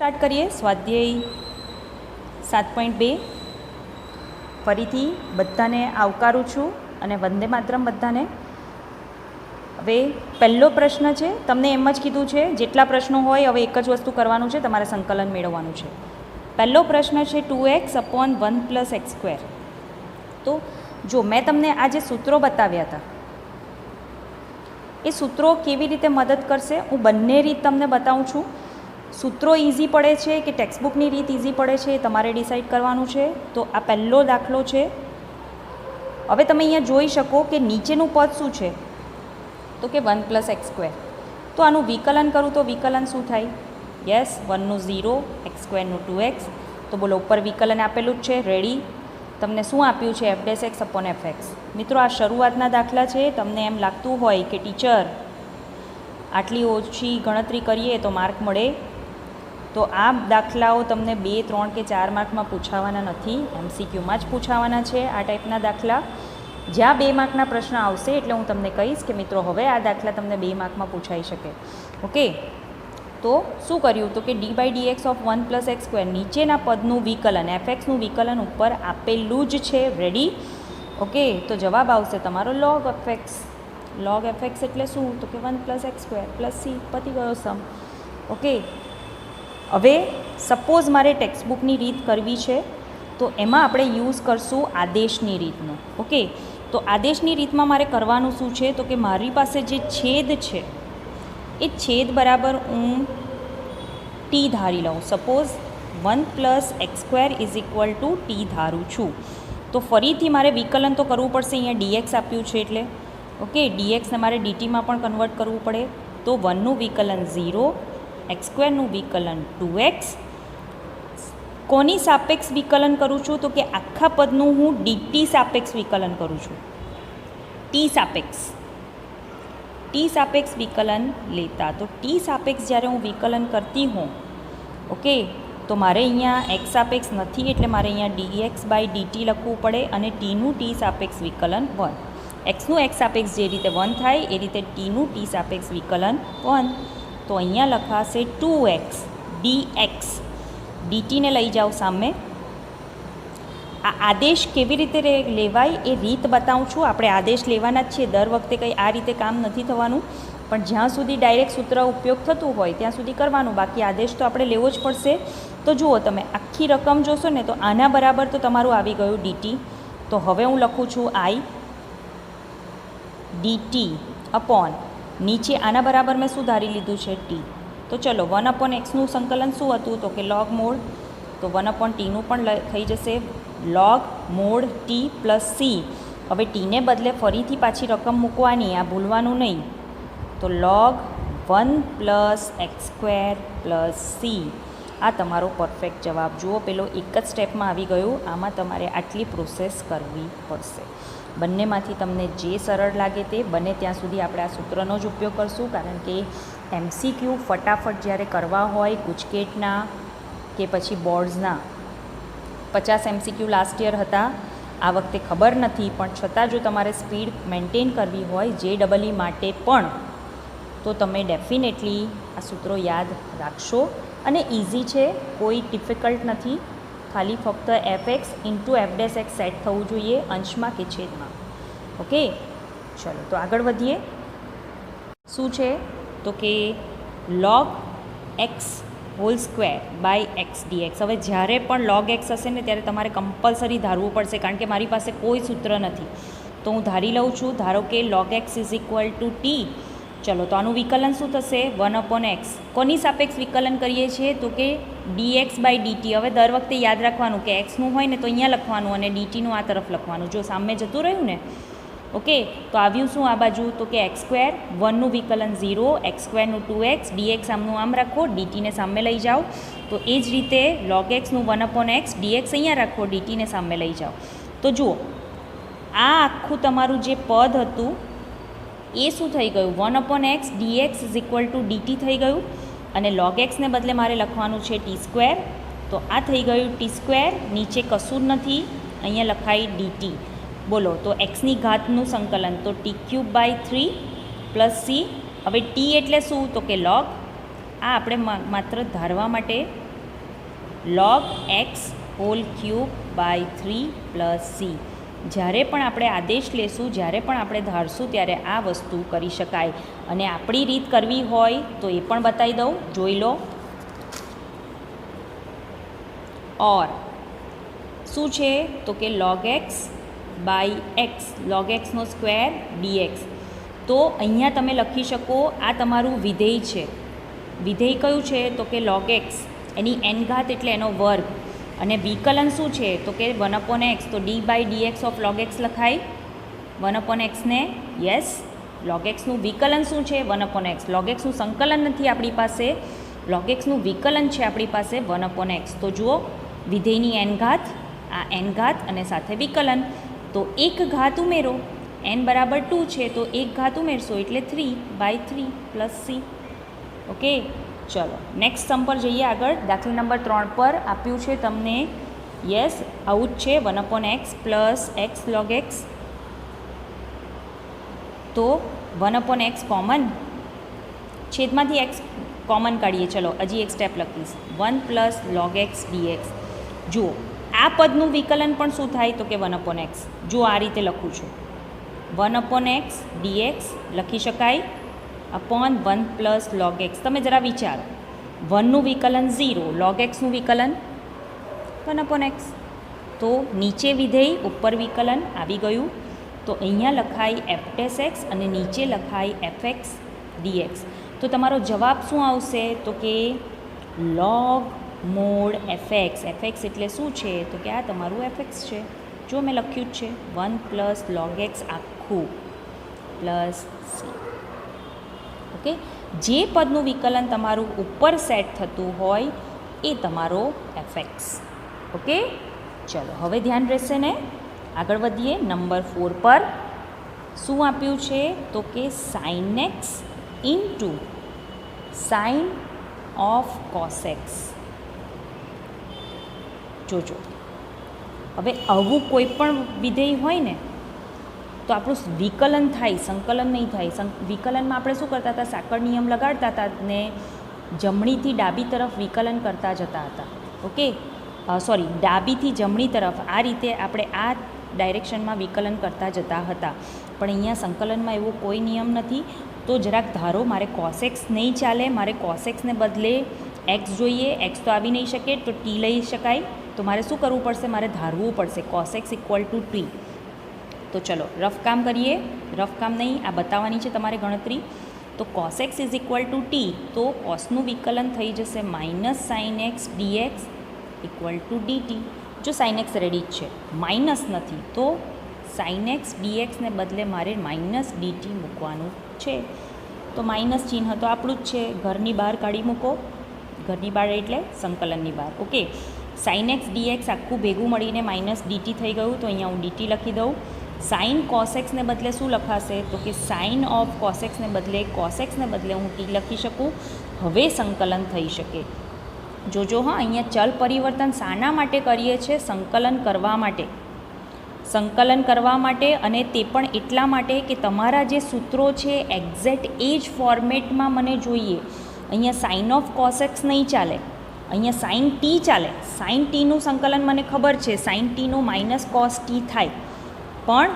Start કરીએ સ્વાધ્યાય 7.2. ફરીથી બધાને આવકારું છું અને વંદે માતરમ બધાને. હવે પહેલો પ્રશ્ન છે, તમને એમ જ કીધું છે જેટલા પ્રશ્નો હોય હવે એક જ વસ્તુ કરવાનું છે, તમારે સંકલન મેળવવાનું છે. પહેલો પ્રશ્ન છે 2x/1 + x². તો જો મેં તમને આ જે સૂત્રો બતાવ્યા હતા એ સૂત્રો કેવી રીતે મદદ કરશે હું બંને રીત તમને બતાવું છું. સૂત્રો ઇઝી પડે છે કે ટેક્સ્ટબુકની રીત ઇઝી પડે છે એ તમારે ડિસાઇડ કરવાનું છે. તો આ પહેલો દાખલો છે. હવે તમે અહીંયા જોઈ શકો કે નીચેનું પદ શું છે, તો કે 1 + x². તો આનું વિકલન કરું તો વિકલન શું થાય? યસ, 1 નું 0, x² નું 2x. તો બોલો ઉપર વિકલન આપેલું જ છે, રેડી. તમને શું આપ્યું છે? f'(x/fx). મિત્રો આ શરૂઆતના દાખલા છે. તમને એમ લાગતું હોય કે ટીચર આટલી ઓછી ગણતરી કરીએ તો માર્ક મળે, તો આ દાખલાઓ તમને 2, 3 કે 4 માર્કમાં પૂછાવાના નથી, MCQમાં જ પૂછાવાના છે આ ટાઈપના દાખલા. જ્યાં 2 માર્કના પ્રશ્ન આવશે એટલે હું તમને કહીશ કે મિત્રો હવે આ દાખલા તમને 2 માર્કમાં પૂછાઈ શકે. ઓકે, તો શું કર્યું? તો કે d/dx(1 + x²) નીચેના પદનું વિકલન, fxનું વિકલન ઉપર આપેલું જ છે, રેડી. ઓકે, તો જવાબ આવશે તમારો log fx. log fx એટલે શું? તો કે 1 + x² + c. પતી ગયો સમ. ઓકે, હવે સપોઝ મારે ટેક્સ્ટબુકની રીત કરવી છે તો એમાં આપણે યુઝ કરશું આદેશની રીતનો. ઓકે, તો આદેશની રીતમાં મારે કરવાનું શું છે? તો કે મારી પાસે જે છેદ છે એ છેદ બરાબર હું t ધારી લઉં. સપોઝ 1 + x² = t ધારું છું. તો ફરીથી મારે વિકલન તો કરવું પડશે, અહીંયા dx આપ્યું છે એટલે. ઓકે, dxને મારે dtમાં પણ કન્વર્ટ કરવું પડે. તો 1 નું વિકલન 0, x² નું વિકલન 2x. કોની સાપેક્ષ વિકલન કરું છું? તો કે આખા પદનું હું dt સાપેક્ષ વિકલન કરું છું. t સાપેક્ષ વિકલન લેતા. તો t સાપેક્ષ જ્યારે હું વિકલન કરતી હોઉં, ઓકે, તો મારે અહીંયા x સાપેક્ષ નથી એટલે મારે અહીંયા dx/dt લખવું પડે અને tનું t સાપેક્ષ વિકલન 1. xનું x સાપેક્ષ જે રીતે 1 થાય એ રીતે tનું t સાપેક્ષ વિકલન 1. તો અહીંયા લખાશે 2x dx. dtને લઈ જાઓ સામે. આ આદેશ કેવી રીતે લેવાય એ રીત બતાવું છું. આપણે આદેશ લેવાના જ છીએ, દર વખતે કંઈ આ રીતે કામ નથી થવાનું, પણ જ્યાં સુધી ડાયરેક્ટ સૂત્ર ઉપયોગ થતું હોય ત્યાં સુધી કરવાનું, બાકી આદેશ તો આપણે લેવો જ પડશે. તો જુઓ, તમે આખી રકમ જોશો ને તો આના બરાબર તો તમારું આવી ગયું dt. તો હવે હું લખું છું i dt અપોન નીચે આના બરાબર મેં શું ધારી લીધું છે? t. તો ચલો 1/x નું સંકલન શું હતું? તો કે log mod. તો 1/t નું પણ થઈ જશે log mod t + c. હવે tને બદલે ફરીથી પાછી રકમ મૂકવાની, આ ભૂલવાનું નહીં. તો log 1 + x² + c. આ તમારો પરફેક્ટ જવાબ. જુઓ, પેલો એક જ સ્ટેપમાં આવી ગયું. આમાં તમારે આટલી પ્રોસેસ કરવી પડશે. બંનેમાંથી તમને જે સરળ લાગે તે, બને ત્યાં સુધી આપણે આ સૂત્રનો જ ઉપયોગ કરશું, કારણ કે MCQ ફટાફટ જ્યારે કરવા હોય ગુજકેટના કે પછી બોર્ડ્સના 50 MCQ લાસ્ટ યર હતા, આ વખતે ખબર નથી, પણ છતાં જો તમારે સ્પીડ મેન્ટેન કરવી હોય JEE માટે પણ, તો તમે ડેફિનેટલી આ સૂત્રો યાદ રાખશો. અને ઇઝી છે, કોઈ ડિફિકલ્ટ નથી. ખાલી ફક્ત fx × f'(x) સેટ થવું જોઈએ અંશમાં કે છેદમાં. ઓકે, ચલો તો આગળ વધીએ. શું છે? તો કે log x² / x dx. હવે જ્યારે પણ log x હશે ને ત્યારે તમારે કમ્પલસરી ધારવું પડશે, કારણ કે મારી પાસે કોઈ સૂત્ર નથી. તો હું ધારી લઉં છું. ધારો કે log x = t. ચલો, તો આનું વિકલન શું થશે? 1/x. કોની સાપેક્ષ વિકલન કરીએ છીએ? તો કે dx/dt. હવે દર વખતે યાદ રાખવાનું કે xનું હોય ને તો અહીંયા લખવાનું અને dtનું આ તરફ લખવાનું. જો સામે જતું રહ્યું ને, ઓકે, તો આવ્યું શું આ બાજુ? તો કે x², 1 નું વિકલન 0, x² નું 2x, dx આમનું આમ રાખો, dtને સામે લઈ જાઓ. તો એ જ રીતે log x નું 1/x, dx અહીંયા રાખો, dtને સામે લઈ જાઓ. તો જુઓ, આ આખું તમારું જે પદ હતું એ શું થઈ ગયું? 1/x dx = dt થઈ ગયું. અને log x ને બદલે મારે લખવાનું છે t². તો આ થઈ ગયું t². નીચે કશું નથી, અહીંયા લખાય dt. બોલો, તો xની ઘાતનું સંકલન તો t³ / 3 + c. હવે t એટલે શું? તો કે log. આ આપણે માત્ર ધારવા માટે log x whole cube by 3 plus C. જ્યારે પણ આપણે આદેશ લેશું, જ્યારે પણ આપણે ધારશું, ત્યારે આ વસ્તુ કરી શકાય. અને આપણી રીત કરવી હોય તો એ પણ બતાવી દઉં, જોઈ લો. ઓર શું છે તો કે log x by x, log xનો સ્ક્વેર dx. તો અહીંયા તમે લખી શકો, આ તમારું વિધેય છે. વિધેય કયું છે તો કે log x, એની n ઘાત એટલે એનો વર્ગ. અને વિકલન શું છે તો કે 1/x, તો d by dx of log x લખાય 1/x ને. યસ, log xનું વિકલન શું છે 1/x. log xનું સંકલન નથી આપણી પાસે, log xનું વિકલન છે આપણી પાસે 1/x. તો જુઓ, વિધેયની n ઘાત, આ n ઘાત અને સાથે વિકલન. તો એક ઘાત ઉમેરો, n બરાબર 2 છે તો એક ઘાત ઉમેરશો એટલે 3/3 પ્લસ સી. ઓકે, ચલો નેક્સ્ટ સમ પર જઈએ આગળ. દાખલા નંબર 3 પર આપ્યું છે તમને. યસ, આવું જ છે 1/x plus x log x. તો 1/x કોમન, છેદમાંથી x કોમન કાઢીએ. ચલો હજી એક સ્ટેપ લખીશ, 1 પ્લસ log x dx. જુઓ આ પદનું વિકલન પણ શું થાય તો કે 1/x. જો આ રીતે લખું છું, 1/x dx લખી શકાય અપોન 1 પ્લસ log x. તમે જરા વિચારો, 1નું વિકલન 0, log xનું વિકલન 1/x. તો નીચે વિધેય, ઉપર વિકલન આવી ગયું. તો અહીંયા લખાય f' અને નીચે લખાય fx dx. તો તમારો જવાબ શું આવશે તો કે log મોડ fx. fx એટલે શું છે તો કે આ તમારું fx છે. જો મેં લખ્યું જ છે 1 પ્લસ log x આખું પ્લસ સી. ઓકે, જે પદનું વિકલન તમારું ઉપર સેટ થતું હોય એ તમારો fx. ઓકે, ચલો હવે ધ્યાન રહેશે ને. આગળ વધીએ નંબર 4 પર. શું આપ્યું છે તો કે sin x into sin of cos x. જોજો, હવે આવું કોઈ પણ વિધેય હોય ને તો આપણું વિકલન થાય, સંકલન નહીં થાય. વિકલનમાં આપણે શું કરતા હતા, સાંકળ નિયમ લગાડતા હતા ને જમણીથી ડાબી તરફ વિકલન કરતા જતા હતા. ઓકે, સોરી, ડાબીથી જમણી તરફ આ રીતે આપણે આ ડાયરેક્શનમાં વિકલન કરતા જતા હતા. પણ અહીંયા સંકલનમાં એવો કોઈ નિયમ નથી. તો જરાક ધારો, મારે cos x નહીં ચાલે, મારે cos x ને બદલે x જોઈએ. x તો આવી નહીં શકે તો t લઈ શકાય. તો મારે શું કરવું પડશે, મારે ધારવું પડશે cos x equal to t. તો ચલો રફ કામ કરીએ. રફ કામ નહીં, આ બતાવવાની છે તમારે ગણતરી. તો cos x is equal two t. તો cosનું વિકલન થઈ જશે minus sin x dx equal to dt. જો sin x રેડી જ છે, માઇનસ નથી, તો sin x dx ને બદલે મારે માઇનસ dt મૂકવાનું છે. તો માઇનસ ચિહ્ન તો આપણું જ છે, ઘરની બહાર કાઢી મૂકો. ઘરની બહાર એટલે સંકલનની બહાર. ઓકે, sin x dx આખું ભેગું મળીને માઇનસ dt થઈ ગયું. તો અહીંયા હું dt લખી દઉં. sin cos x ને બદલે શું લખાશે તો કે sin ઓફ cos x ને બદલે cos x ને બદલે હું t લખી શકું. હવે સંકલન થઈ શકે. જોજો હા, અહીંયા ચલ પરિવર્તન શાના માટે કરીએ છીએ, સંકલન કરવા માટે. સંકલન કરવા માટે, અને તે પણ એટલા માટે કે તમારા જે સૂત્રો છે એક્ઝેક્ટ એ જ ફોર્મેટમાં મને જોઈએ. અહીંયા સાઇન ઓફ cos x નહીં ચાલે, અહીંયા સાઇન ટી ચાલે. સાઇન ટીનું સંકલન મને ખબર છે, સાઇન ટીનું માઇનસ કોસ ટી થાય. પણ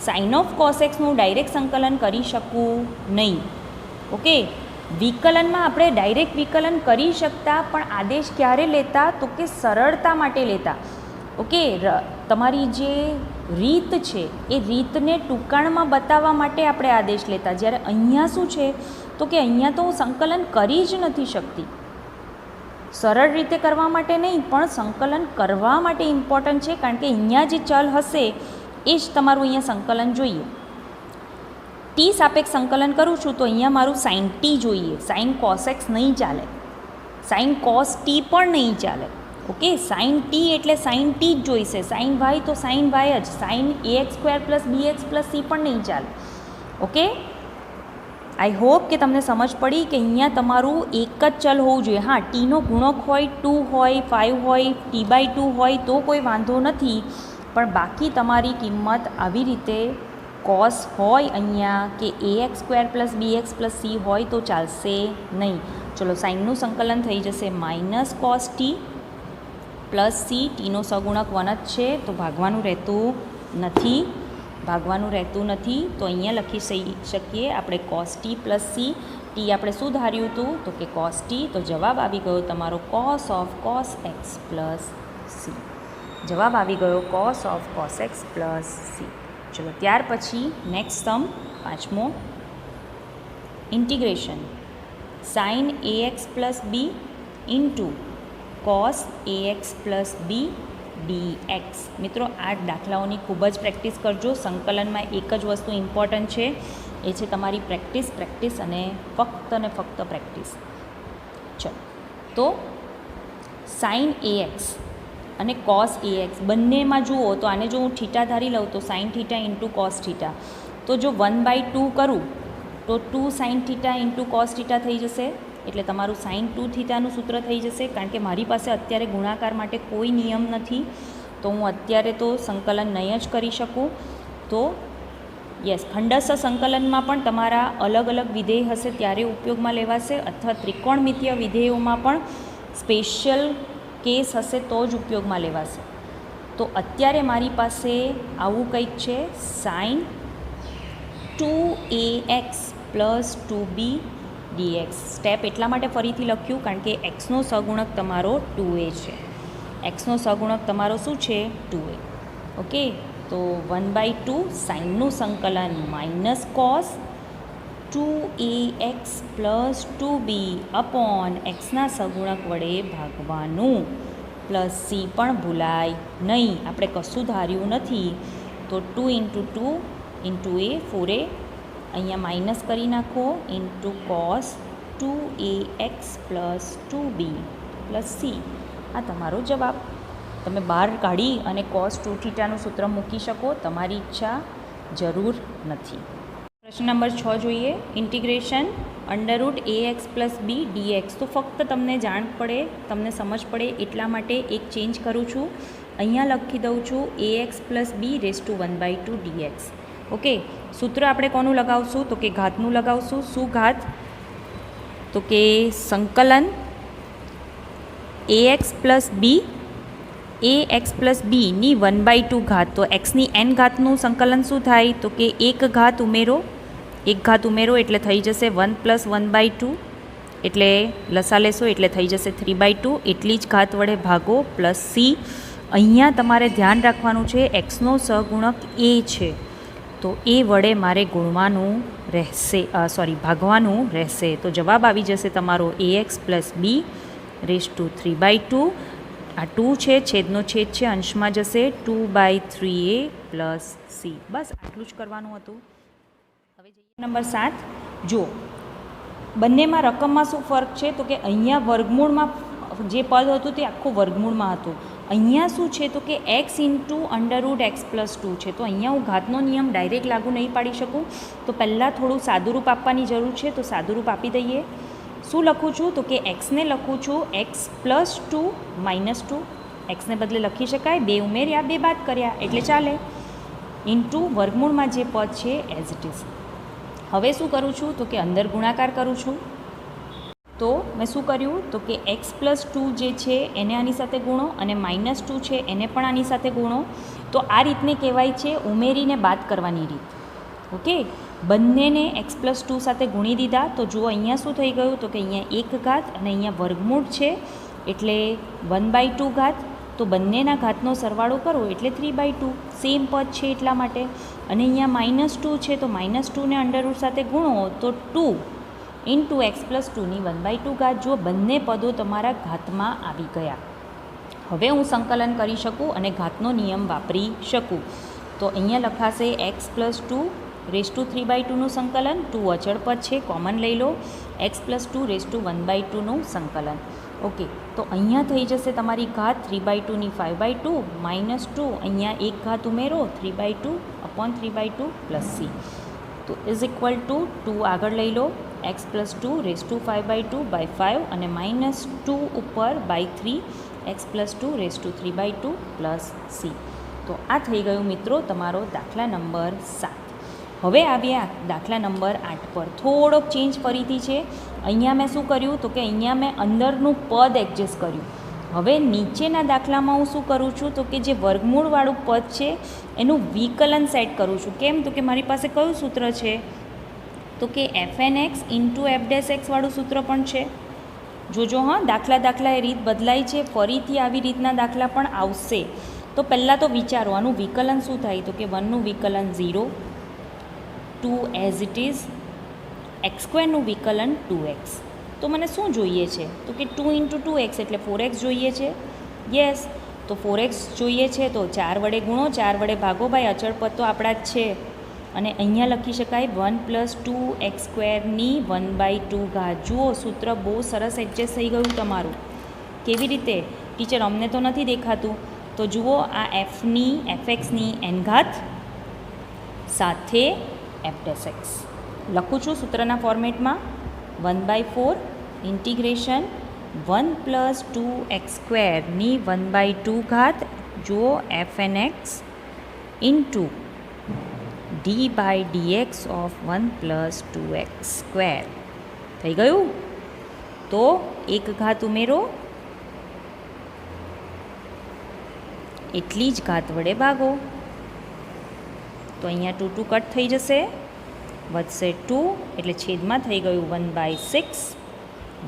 સાઇન ઓફ cos x નું ડાયરેક્ટ સંકલન કરી શકું નહીં. ઓકે, વિકલનમાં આપણે ડાયરેક્ટ વિકલન કરી શકતા, પણ આદેશ ક્યારે લેતા તો કે સરળતા માટે લેતા. ઓકે, તમારી જે રીત છે એ રીતને ટૂંકાણમાં બતાવવા માટે આપણે આદેશ લેતા. જ્યારે અહીંયા શું છે તો કે અહીંયા તો હું સંકલન કરી જ નથી શકતી. સરળ રીતે કરવા માટે નહીં, પણ સંકલન કરવા માટે ઇમ્પોર્ટન્ટ છે, કારણ કે અહીંયા જે ચલ હશે એ જ તમારું અહીંયા સંકલન જોઈએ. ટી સાપેક્ષ સંકલન કરું છું તો અહીંયા મારું સાઇન ટી જોઈએ. સાઇન કોસ એક્સ નહીં ચાલે, સાઇન કોસ ટી પણ નહીં ચાલે. ઓકે, સાઇન ટી એટલે સાઇન ટી જ જોઈશે. સાઇન વાય તો સાઇન વાય જ. Sine ax² plus bx plus c પણ નહીં ચાલે. ઓકે, આઈ હોપ કે તમને સમજ પડી કે અહીંયા તમારું એક જ ચલ હોવું જોઈએ. હા, ટીનો ગુણક હોય 2 હોય 5 હોય t/2 હોય તો કોઈ વાંધો નથી, પણ બાકી તમારી કિંમત આવી રીતે કોસ હોય અહીંયા કે ax² plus bx plus c હોય તો ચાલશે નહીં. ચલો, સાઇનનું સંકલન થઈ જશે minus cos t plus c, ટીનો સગુણક 1 જ છે તો ભાગવાનું રહેતું નથી, તો અહીંયા લખી શકીએ આપણે cos t plus C. T આપણે શું ધાર્યું હતું તો કે કોસ ટી, તો જવાબ આવી ગયો તમારો cos of cos x plus c. જવાબ આવી ગયો cos of cos x plus c. ચલો ત્યાર પછી નેક્સ્ટ સમ 5મો, integration sine a x plus b into cos a x plus b dx. મિત્રો આ દાખલાઓની ખૂબ જ પ્રેક્ટિસ કરજો. સંકલનમાં એક જ વસ્તુ ઇમ્પોર્ટન્ટ છે, એ છે તમારી પ્રેક્ટિસ અને ફક્ત પ્રેક્ટિસ. ચલો તો સાઇન એ એક્સ અને કોસ એ એક્સ બંનેમાં જુઓ તો આને જો હું થીટા ધારી લઉં તો sine theta into cos theta, તો જો 1/2 કરું તો 2 sine theta into cos theta થઈ જશે, એટલે તમારું સાઇન 2 થીટાનું સૂત્ર થઈ જશે. કારણ કે મારી પાસે અત્યારે ગુણાકાર માટે કોઈ નિયમ નથી, તો હું અત્યારે તો સંકલન નહીં જ કરી શકું. તો યસ, ખંડસ્થ સંકલનમાં પણ તમારા અલગ અલગ વિધેય હશે ત્યારે ઉપયોગમાં લેવાશે, અથવા ત્રિકોણમિતીય વિધેયોમાં પણ સ્પેશિયલ કેસ હશે તો જ ઉપયોગમાં લેવાશે. તો અત્યારે મારી પાસે આવું કંઈક છે, sign 2ax plus 2b dx. Step એટલા માટે ફરીથી લખ્યું કારણ કે એક્સનો સહગુણક તમારો 2a છે. એક્સનો સહગુણક તમારો શું છે 2a. ઓકે, તો 1/2 સાઇનનું સંકલન minus cos 2ax plus 2b upon એક્સના સહગુણક વડે ભાગવાનું, પ્લસ સી પણ ભૂલાય નહીં, આપણે કશું ધાર્યું નથી. તો 2 ઇન્ટુ 2 ઇન્ટુ એ 4a, અહીંયા માઇનસ કરી નાખો, into cos 2ax plus 2b plus C. આ તમારો જવાબ. તમે બહાર કાઢી અને કોસ 2 થીટાનું સૂત્ર મૂકી શકો, તમારી ઈચ્છા, જરૂર નથી. પ્રશ્ન નંબર 6 જોઈએ, integration √ax plus b dx. તો ફક્ત તમને જાણ પડે, તમને સમજ પડે એટલા માટે એક ચેન્જ કરું છું. અહીંયા લખી દઉં છું ax પ્લસ બી રેઝ ટુ 1/2 dx. ઓકે, સૂત્ર આપણે કોનું લગાવશું તો કે ઘાતનું લગાવશું. શું ઘાત તો કે સંકલન ax પ્લસ બી ની 1/2 ઘાત. તો એક્સની n ઘાતનું સંકલન શું થાય તો કે એક ઘાત ઉમેરો એટલે થઈ જશે 1 પ્લસ 1/2, એટલે લસા લેશો એટલે થઈ જશે 3/2, એટલી જ ઘાત વડે ભાગો પ્લસ સી. અહીંયા તમારે ધ્યાન રાખવાનું છે એક્સનો સહગુણક એ છે, તો એ વડે મારે ભાગવાનું રહેશે. તો જવાબ આવી જશે તમારો ax plus B rays to 3/2. આ 2 છે, છેદનો છેદ છે, અંશમાં જશે 2/3a પ્લસ સી. બસ આટલું જ કરવાનું હતું. હવે જઈએ નંબર 7. જો બંનેમાં રકમમાં શું ફરક છે તો કે અહીંયા વર્ગમૂળમાં જે પદ હતું તે આખું વર્ગમૂળમાં હતું. અહીંયા શું છે તો કે x ઇન્ટુ √x પ્લસ 2 છે. તો અહીંયા હું ઘાતનો નિયમ ડાયરેક્ટ લાગુ નહીં પાડી શકું, તો પહેલાં થોડું સાદુરૂપ આપવાની જરૂર છે, તો સાદુરૂપ આપી દઈએ. શું લખું છું તો કે એક્સને લખું છું x પ્લસ 2 માઇનસ 2. એક્સને બદલે લખી શકાય, 2 ઉમેર્યા 2 બાદ કર્યા એટલે ચાલે, ઇન્ટુ વર્ગમૂળમાં જે પદ છે એઝ ઇટ ઇઝ. હવે શું કરું છું તો કે અંદર ગુણાકાર કરું છું. તો મેં શું કર્યું તો કે x પ્લસ 2 જે છે એને આની સાથે ગુણો, અને માઇનસ 2 છે એને પણ આની સાથે ગુણો. તો આ રીતને કહેવાય છે ઉમેરીને બાદ કરવાની રીત. ઓકે, બંનેને x પ્લસ 2 સાથે ગુણી દીધા. તો જુઓ અહીંયા શું થઈ ગયું તો કે અહીંયા એક ઘાત અને અહીંયા વર્ગમૂળ છે એટલે 1/2 ઘાત. તો બંનેના ઘાતનો સરવાળો કરો એટલે 3/2, સેમ પદ છે એટલા માટે. અને અહીંયા -2 છે તો -2ને અંડરરૂટ સાથે ગુણો તો 2 ઇન્ટુ એક્સ પ્લસ 2ની 1/2 ઘાત. જો બંને પદો તમારા ઘાતમાં આવી ગયા. હવે હું સંકલન કરી શકું અને ઘાતનો નિયમ વાપરી શકું. તો અહીંયા લખાશે એક્સ પ્લસ 2 રેઝ ટુ 3/2નું સંકલન. 2 અચળ પદ છે, કોમન લઈ લો. એક્સ પ્લસ 2 રેઝ ટુ 1/2નું સંકલન. ઓકે, તો અહીંયા થઈ જશે તમારી ઘાત 3/2ની 5/2 -2, અહીંયા એક ઘાત ઉમેરો 3/2 અપોન 3/2 પ્લસ સી. તો ઇઝ ઇક્વલ ટુ 2 આગળ લઈ લો, એક્સ પ્લસ 2 રેઝ ટુ 5/2/5 અને -2 ઉપર by 3, x plus 2 raise to 3/2 plus C. તો આ થઈ ગયું મિત્રો તમારો દાખલા નંબર 7. હવે આવ્યા દાખલા નંબર 8 પર. થોડોક ચેન્જ ફરીથી છે. અહીંયા મેં શું કર્યું તો કે અહીંયા મેં અંદરનું પદ એડજસ્ટ કર્યું. હવે નીચેના દાખલામાં હું શું કરું છું તો કે જે વર્ગમૂળવાળું પદ છે એનું વિકલન સેટ કરું છું. કેમ? તો કે મારી પાસે કયું સૂત્ર છે તો કે fnx ઇન્ટુ f' વાળું સૂત્ર પણ છે. જોજો હા, દાખલા એ રીત બદલાય છે, ફરીથી આવી રીતના દાખલા પણ આવશે. તો પહેલાં તો વિચારો આનું વિકલન શું થાય તો કે 1નું વિકલન 0, 2 એઝ ઇટ ઇઝ, x² વિકલન 2x. તો મને શું જોઈએ છે તો કે 2 ઇન્ટુ 2x એટલે 4x જોઈએ છે. યસ, તો 4x જોઈએ છે તો 4 વડે ગુણો, 4 વડે ભાગો. ભાઈ અચળ પદ તો આપણા જ છે અને અહીંયા લખી શકાય 1 + 2x² 1/2. જુઓ સૂત્ર બહુ સરસ એડજસ્ટ થઈ ગયું તમારું. કેવી રીતે ટીચર? અમને તો નથી દેખાતું. તો જુઓ આ fxની n ઘાત સાથે f'(x) લખું છું સૂત્રના ફોર્મેટમાં 1/4 ઇન્ટિગ્રેશન 1 + 2x² 1/2. જુઓ fnx into d/dx of 1 + 2x². થઈ ગયું? તો એક ઘાત ઉમેરો, એટલી જ ઘાત વડે ભાગો. તો અહીંયા 2 2 કટ થઈ જશે, વધશે 2 એટલે છેદમાં થઈ ગયું 1/6.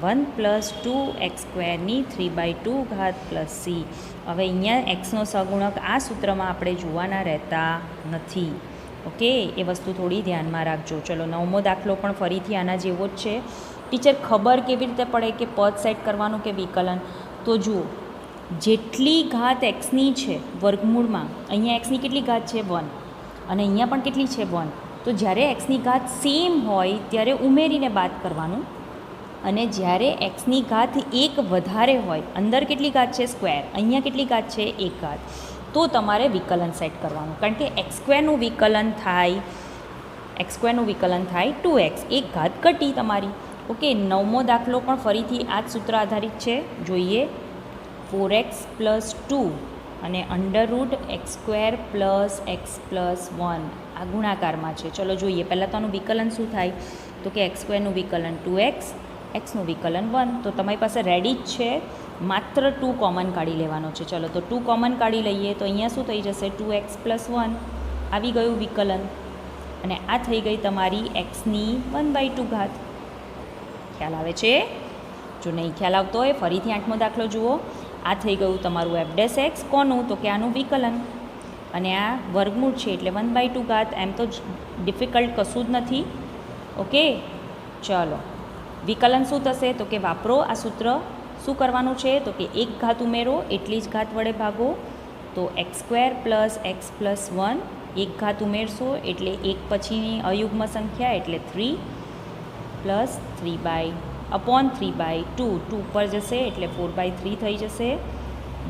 1 + 2x² 3/2 + c. હવે અહીંયા એક્સનો સહગુણક આ સૂત્રમાં આપણે જોવાના રહેતા નથી. ઓકે, એ વસ્તુ થોડી ધ્યાનમાં રાખજો. ચલો 9મો દાખલો પણ ફરીથી આના જેવો જ છે. ટીચર ખબર કેવી રીતે પડે કે પદ સેટ કરવાનું કે વિકલન? તો જુઓ, જેટલી ઘાત એક્સની છે વર્ગમૂળમાં, અહીંયા એક્સની કેટલી ઘાત છે 1 અને અહીંયા પણ કેટલી છે 1. તો જ્યારે એક્સની ઘાત સેમ હોય ત્યારે ઉમેરીને બાદ કરવાનું, અને જ્યારે એક્સની ઘાત એક વધારે હોય, અંદર કેટલી ઘાત છે સ્ક્વેર, અહીંયા કેટલી ઘાત છે 1 ઘાત, તો તમારે વિકલન સેટ કરવાનું. કારણ કે x² વિકલન થાય, x² વિકલન થાય 2x, એક ઘાત ઘટી તમારી. ઓકે, 9મો દાખલો પણ ફરીથી આ જ સૂત્ર આધારિત છે. જોઈએ 4x + 2 અને √x² + x + 1 આ ગુણાકારમાં છે. ચલો જોઈએ, પહેલાં તો આનું વિકલન શું થાય તો કે x² વિકલન 2x, xનું વિકલન 1. તો તમારી પાસે રેડી જ છે, માત્ર 2 કોમન કાઢી લેવાનો છે. ચલો તો 2 કોમન કાઢી લઈએ તો અહીંયા શું થઈ જશે 2x + 1 આવી ગયું વિકલન, અને આ થઈ ગઈ તમારી xની 1/2. ખ્યાલ આવે છે? જો નહીં ખ્યાલ આવતો હોય ફરીથી 8મો દાખલો જુઓ. આ થઈ ગયું તમારું f'(x) કોનું તો કે આનું વિકલન, અને આ વર્ગમૂળ છે એટલે 1/2. એમ તો ડિફિકલ્ટ કશું જ નથી. ઓકે, ચલો વિકલન શું થશે તો કે વાપરો આ સૂત્ર. શું કરવાનું છે તો કે એક ઘાત ઉમેરો, એટલી જ ઘાત વડે ભાગો. તો x² + x + 1, એક ઘાત ઉમેરશો એટલે એક પછીની અયુગ્મ સંખ્યા એટલે 3 + 3/3/2. 2 પર જશે એટલે 4/3 થઈ જશે.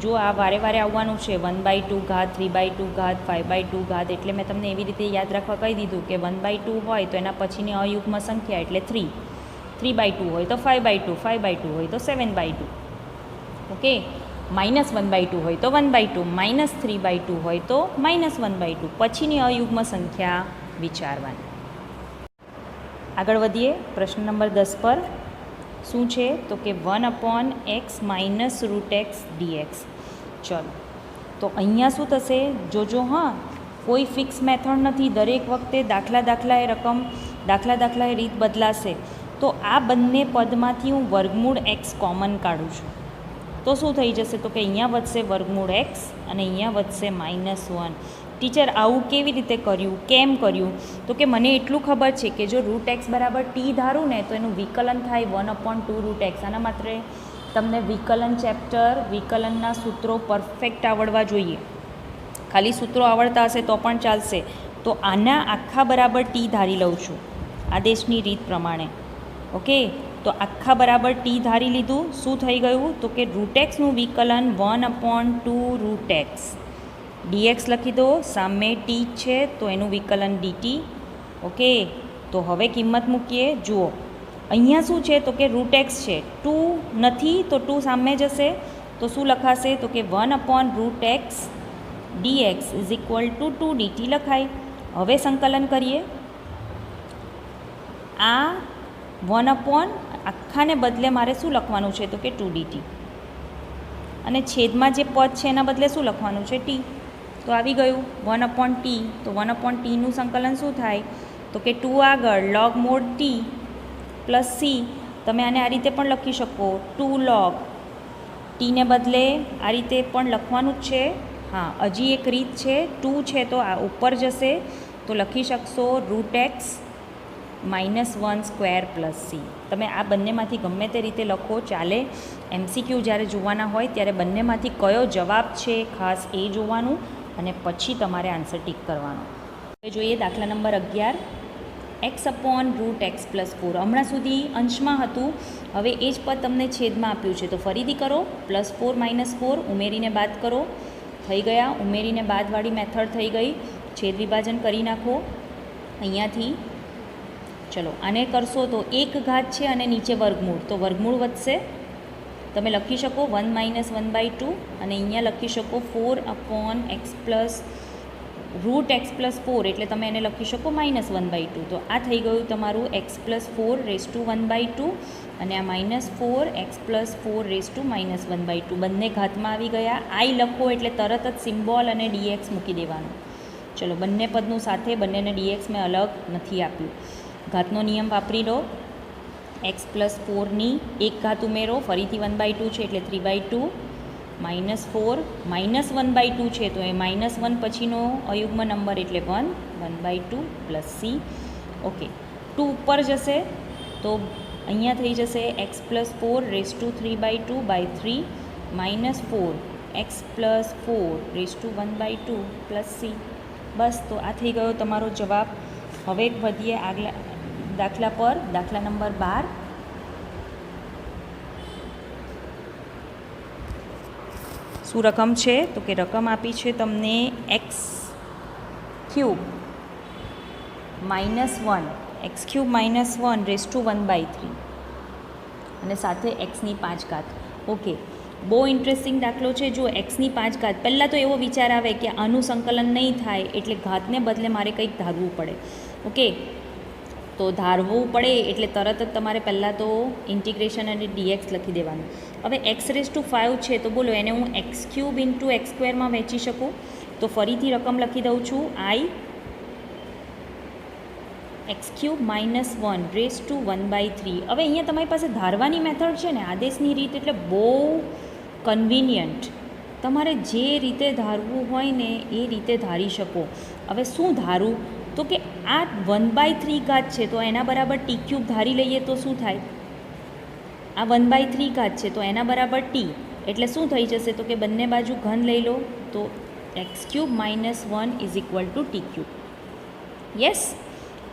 જો આ વારે વારે આવવાનું છે 1/2, 3/2, 5/2. એટલે મેં તમને એવી રીતે યાદ રાખવા કહી દીધું કે 1/2 હોય તો એના પછીની અયુગ્મ સંખ્યા એટલે 3, 3/2 હોય તો 5/2, 5/2 હોય તો 7/2. ઓકે, -1/2 હોય તો 1/2, -3/2 હોય તો -1/2. પછીની અયુગ્મ સંખ્યા વિચારવાની. આગળ વધીએ પ્રશ્ન નંબર 10 પર. શું છે તો કે 1/x - √x dx. ચલો તો અહીંયા શું થશે જોજો હા, કોઈ ફિક્સ મેથડ નથી. દરેક વખતે દાખલાએ રકમ, દાખલાએ રીત બદલાશે. તો આ બંને પદમાંથી હું વર્ગમૂળ x કોમન કાઢું છું તો શું થઈ જશે તો કે અહીંયા વધશે વર્ગમૂળ x અને અહીંયા વધશે -1. ટીચર આવું કેવી રીતે કર્યું, કેમ કર્યું? તો કે મને એટલું ખબર છે કે જો √x = t ધારું ને તો એનું વિકલન થાય 1/2 √x. આના માત્ર તમને વિકલન ચેપ્ટર, વિકલનના સૂત્રો પરફેક્ટ આવડવા જોઈએ. ખાલી સૂત્રો આવડતા હશે તો પણ ચાલશે. તો આના આખા બરાબર t ધારી લઉં છું આદેશની રીત પ્રમાણે. ઓકે, તો આખા બરાબર t ધારી લીધું. શું થઈ ગયું તો કે √xનું વિકલન 1/2 √x. dx લખી દો, સામે t છે તો એનું વિકલન dt. ઓકે, તો હવે કિંમત મૂકીએ. જુઓ અહીંયા શું છે તો કે √x છે, 2 નથી તો 2 સામે જશે. તો શું લખાશે તો કે 1/√x dx = 2 dt લખાય. હવે સંકલન કરીએ. આ 1/ આખાને બદલે મારે શું લખવાનું છે તો કે 2 dt, અને છેદમાં જે પદ છે એના બદલે શું લખવાનું છે? ટી. તો આવી ગયું 1/t. તો 1/tનું સંકલન શું થાય? તો કે 2 આગળ log mod t plus C. તમે આને આ રીતે પણ લખી શકો 2 log ટીને બદલે આ રીતે પણ લખવાનું જ છે. હા, હજી એક રીત છે. 2 છે તો આ ઉપર જશે તો લખી શકશો √x -1² પ્લસ સી. તમે આ બંનેમાંથી ગમે તે રીતે લખો ચાલે. MCQ જ્યારે જોવાના હોય ત્યારે બંનેમાંથી કયો જવાબ છે ખાસ એ જોવાનું અને પછી તમારે આન્સર ટીક કરવાનો. હવે જોઈએ દાખલા નંબર 11, x/√x + 4. હમણાં સુધી અંશમાં હતું, હવે એ જ પદ તમને છેદમાં આપ્યું છે તો ફરીથી કરો. +4 - 4 ઉમેરીને બાદ કરો. થઈ ગયા. ઉમેરીને બાદવાળી મેથડ થઈ ગઈ. છેદ વિભાજન કરી નાખો અહીંયાથી. ચલો આને કરશો તો 1 ઘાત છે અને નીચે વર્ગમૂળ, તો વર્ગમૂળ વધશે. તમે લખી શકો 1 - 1/2 અને અહીંયા લખી શકો 4/x √x + 4 એટલે તમે એને લખી શકો -1/2. તો આ થઈ ગયું તમારું x + 4 ⁴ અને આ -4x + 4 -1/2 બંને ઘાતમાં આવી ગયા. આઈ લખો એટલે તરત જ સિમ્બોલ અને dx મૂકી દેવાનું. ચલો બંને પદનું સાથે, બંનેને dx મેં અલગ નથી આપ્યું. ઘાતનો નિયમ વાપરી લો. x + 4ની 1 ઘાત ઉમેરો, ફરીથી 1/2 છે એટલે 3/2 -4 -1/2 છે તો એ -1 પછીનો અયુગ્મ નંબર એટલે 1 1/2 પ્લસ સી. ઓકે, 2 ઉપર જશે તો અહીંયા થઈ જશે x + 4 3/2/3 -4x + 4 1/2 પ્લસ સી. બસ, તો આ થઈ ગયો તમારો જવાબ. હવે વધીએ આગલા દાખલા પર. દાખલા નંબર 12. શું રકમ છે? તો કે રકમ આપી છે તમને x³ -1 x³ -1 અને સાથે xની 5 ઘાત. ઓકે, બહુ ઇન્ટરેસ્ટિંગ દાખલો છે. જો xની 5 ઘાત, પહેલાં તો એવો વિચાર આવે કે આનું સંકલન નહીં થાય એટલે ઘાતને બદલે મારે કંઈક ધારવું પડે. ઓકે, તો ધારવું પડે એટલે તરત જ તમારે પહેલાં તો ઇન્ટિગ્રેશન અને dx લખી દેવાનું. હવે x⁵ છે તો બોલો એને હું x³ × x² માં વહેંચી શકું. તો ફરીથી રકમ લખી દઉં છું. I x³ -1 હવે અહીંયા તમારી પાસે ધારવાની મેથડ છે ને, આદેશની રીત, એટલે બહુ કન્વિનિયન્ટ. તમારે જે રીતે ધારવું હોય ને એ રીતે ધારી શકો. હવે શું ધારું? તો કે આ 1/3 ઘાત છે તો એના બરાબર t³ ધારી લઈએ તો શું થાય? આ 1/3 ઘાત છે તો એના બરાબર t એટલે શું થઈ જશે? તો કે બંને બાજુ ઘન લઈ લો તો x³ -1 = t³. Yes,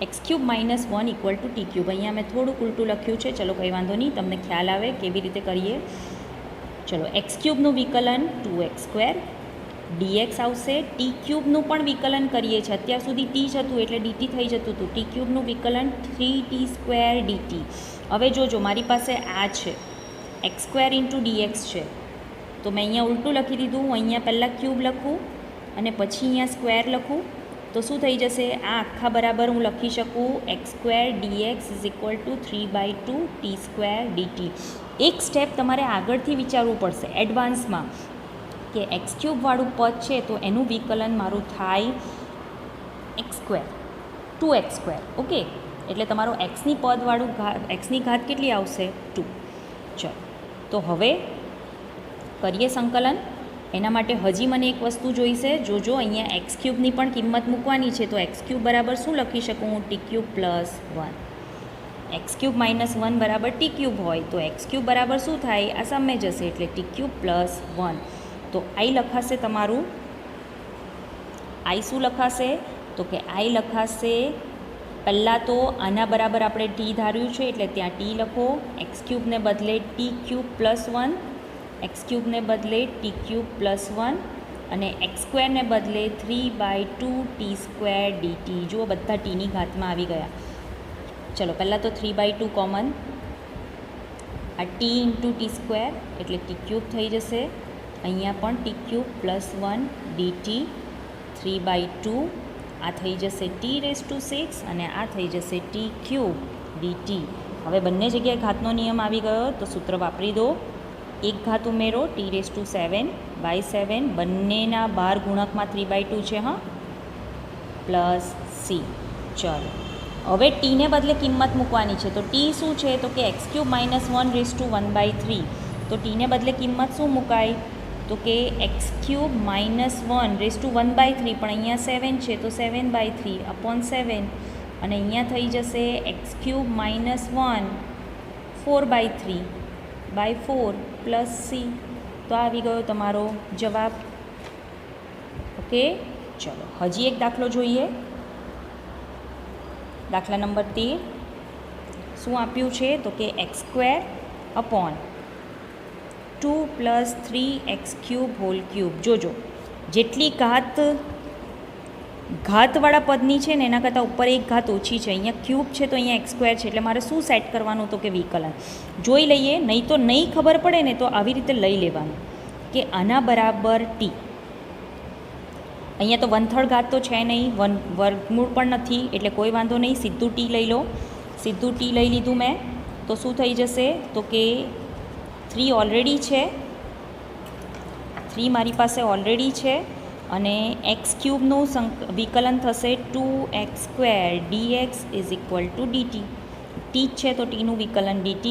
x³ -1 = t³. અહીંયા મેં થોડુંક ઉલટું લખ્યું છે. ચલો કંઈ વાંધો નહીં, તમને ખ્યાલ આવે કેવી રીતે કરીએ. ચલો x³ નું વિકલન 2x², dx આવશે. t³ નું પણ વિકલન કરીએ છીએ. અત્યાર સુધી t જ હતું એટલે dt થઈ જતું હતું. t³ નું વિકલન 3t² dt. હવે જોજો, મારી પાસે આ છે x² × dx છે તો મેં અહીંયા ઉલટું લખી દીધું. હું અહીંયા પહેલાં ક્યુબ લખું અને પછી અહીંયા સ્ક્વેર લખું તો શું થઈ જશે? આ આખા બરાબર હું લખી શકું x² dx = 3/2 t² dt. એક સ્ટેપ તમારે આગળથી વિચારવું પડશે એડવાન્સમાં કે x³ વાળું પદ છે તો એનું વિકલન મારું થાય x², 2x². ઓકે, એટલે તમારો xની પદવાળું xની ઘાત કેટલી આવશે? 2. ચલો, તો હવે કરીએ સંકલન. એના માટે હજી મને એક વસ્તુ જોઈશે. જોજો, અહીંયા x³ ની પણ કિંમત મૂકવાની છે તો x³ બરાબર શું લખી શકું હું? t³ + 1. x³ -1 બરાબર t³ હોય તો x³ બરાબર શું થાય? આ સામે જશે એટલે t³ + 1. તો i લખાશે તમારું. i શું લખાશે? તો કે i લખાશે, પહેલાં તો આના બરાબર આપણે t ધાર્યું છે એટલે ત્યાં t લખો. x³ ને બદલે t³ + 1, x³ ને બદલે t³ + 1 અને x² ને બદલે 3/2 t² dt. જુઓ, બધા tની ઘાતમાં આવી ગયા. ચલો પહેલાં તો 3/2 કોમન. આ t × t² એટલે t³ થઈ જશે. અહીંયા પણ t³ + 1 dt 3/2. આ થઈ જશે t⁶ અને આ થઈ જશે t³ dt. હવે બંને જગ્યાએ ઘાતનો નિયમ આવી ગયો તો સૂત્ર વાપરી દો. એક ઘાત ઉમેરો t⁻⁷/7 બંનેના બાર ગુણકમાં 3/2 છે હા પ્લસ સી. ચલો હવે ટીને બદલે કિંમત મૂકવાની છે તો ટી શું છે તો કે x³ - 1/3. તો ટીને બદલે કિંમત શું મુકાય તો કે x³ - 1/3 પણ અહીંયા 7 છે તો 7/3/7 અને અહીંયા થઈ જશે x³ - 1 4/3/4 પ્લસ સી. તો આવી ગયો તમારો જવાબ. ઓકે ચલો હજી એક દાખલો જોઈએ. દાખલા નંબર 13 શું આપ્યું છે તો કે x² / 2 + 3x³ જોજો જેટલી ઘાતવાળા પદની છે ને એના કરતાં ઉપર એક ઘાત ઓછી છે. અહીંયા ક્યુબ છે તો અહીંયા x² છે એટલે મારે શું સેટ કરવાનું તો કે વિકલન જોઈ લઈએ. નહીં તો નહીં ખબર પડે ને તો આવી રીતે લઈ લેવાનું કે આના બરાબર ટી. અહીંયા તો 1/3 ઘાત તો છે નહીં, વર્ગમૂળ પણ નથી એટલે કોઈ વાંધો નહીં, સીધું ટી લઈ લો. સીધું ટી લઈ લીધું મેં તો શું થઈ જશે તો કે 3 ઓલરેડી છે, 3 મારી પાસે ઓલરેડી છે અને x³ વિકલન થશે 2x² dx = dt. ટી જ છે તો ટીનું વિકલન dt.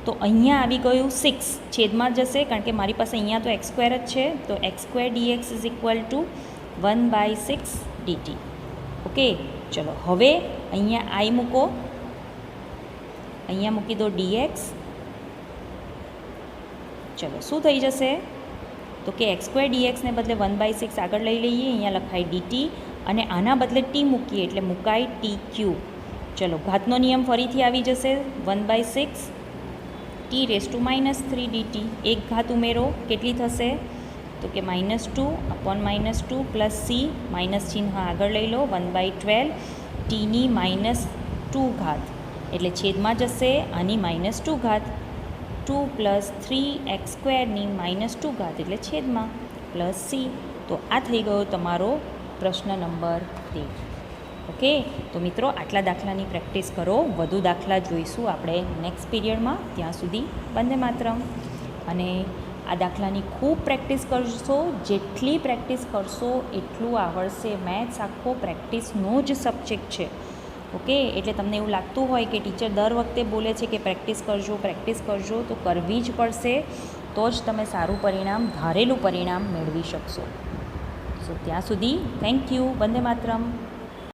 તો અહીંયા આવી ગયું 6 છેદમાં જશે કારણ કે મારી પાસે અહીંયા તો x² જ છે તો x² dx = 1/6 dt. ઓકે ચલો હવે અહીંયા i મૂકો, અહીંયા મૂકી દો dx. ચલો શું થઈ જશે તો કે x² dx ને બદલે 1/6 આગળ લઈ લઈએ, અહીંયા લખાય dt અને આના બદલે t મૂકીએ એટલે મુકાય t³. ચલો ઘાતનો નિયમ ફરીથી આવી જશે 1/6 t⁻³ - 3 dt. એક ઘાત ઉમેરો કેટલી થશે તો કે -2/-2 પ્લસ સી માઇનસ ચિહ્ન આગળ લઈ લો 1/12 ટીની -2 ઘાત એટલે છેદમાં જશે આની -2 ઘાત 2 + 3x² ની -2 ઘાત એટલે છેદમાં પ્લસ સી. તો આ થઈ ગયો તમારો પ્રશ્ન નંબર 13. ઓકે તો મિત્રો આટલા દાખલાની પ્રેક્ટિસ કરો. વધુ દાખલા જોઈશું આપણે નેક્સ્ટ પીરિયડમાં. ત્યાં સુધી વંદે માતરમ. અને આ દાખલાની ખૂબ પ્રેક્ટિસ કરશો. જેટલી પ્રેક્ટિસ કરશો એટલું આવડશે. મેથ્સ આખો પ્રેક્ટિસનો જ સબ્જેક્ટ છે. ઓકે એટલે તમને એવું લાગતું હોય કે ટીચર દર વખતે બોલે છે કે પ્રેક્ટિસ કરજો તો કરવી જ પડશે. તો જ તમે સારું પરિણામ, ધારેલું પરિણામ મેળવી શકશો. સો ત્યાં સુધી થેન્ક યુ. વંદે માતરમ.